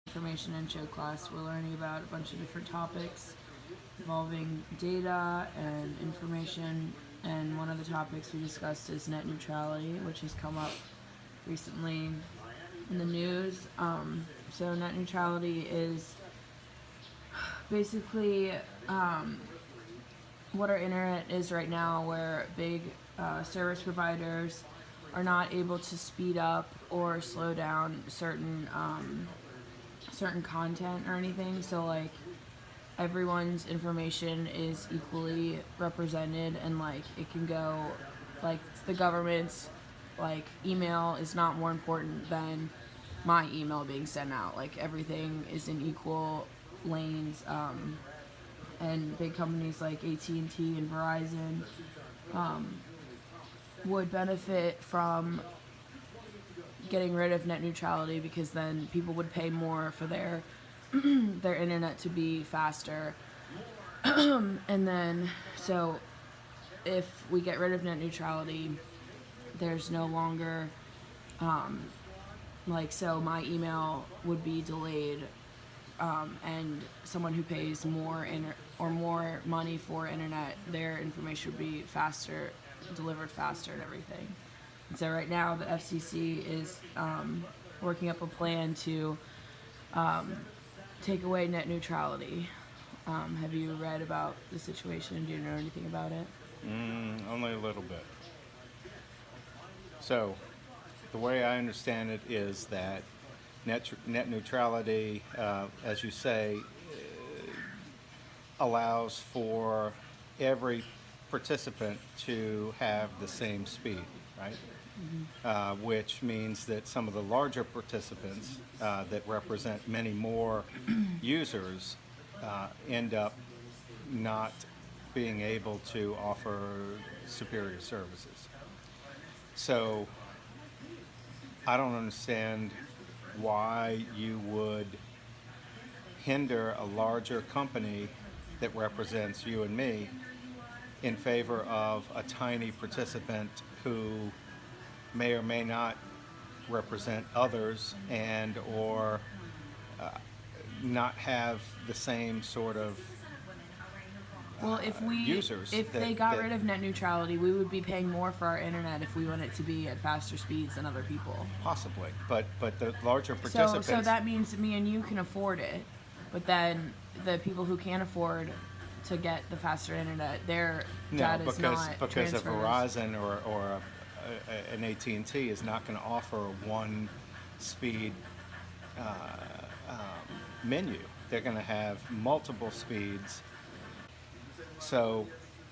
Information Intro class. We're learning about a bunch of different topics involving data and information, and one of the topics we discussed is net neutrality, which has come up recently in the news. So net neutrality is basically what our internet is right now, where big service providers are not able to speed up or slow down certain content or anything. So like everyone's information is equally represented, and like it can go, like the government's like email is not more important than my email being sent out. Like everything is in equal lanes, and big companies like AT&T and Verizon would benefit from getting rid of net neutrality, because then people would pay more for their their internet to be faster. And then so if we get rid of net neutrality, there's no longer so my email would be delayed, and someone who pays more more money for internet, their information would be faster, delivered faster and everything. And so right now the FCC is working up a plan to take away net neutrality. Have you read about the situation? Do you know anything about it? Only a little bit. So, the way I understand it is that net neutrality, as you say, allows for every participant to have the same speed, right? Which means that some of the larger participants that represent many more users end up not being able to offer superior services. So I don't understand why you would hinder a larger company that represents you and me in favor of a tiny participant who may or may not represent others and or not have the same sort of users. If they got rid of net neutrality, we would be paying more for our internet if we want it to be at faster speeds than other people. Possibly, but the larger participants. So that means me and you can afford it, but then the people who can't afford to get the faster internet, their data is not because a transfers. Verizon or an AT&T is not going to offer a one speed menu. They're going to have multiple speeds. So,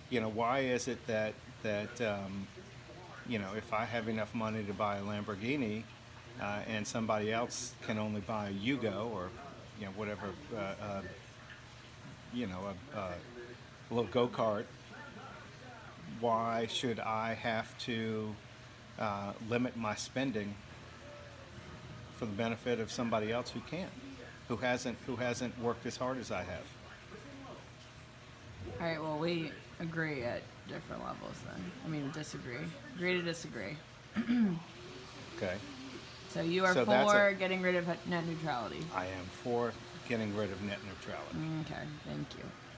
why is it that if I have enough money to buy a Lamborghini and somebody else can only buy a Yugo or whatever, a little go-kart, why should I have to limit my spending for the benefit of somebody else who can't, who hasn't worked as hard as I have? All right, well, we agree at different levels then. I mean, disagree. Agree to disagree. Okay. So you are for getting rid of net neutrality. I am for getting rid of net neutrality. Okay, thank you.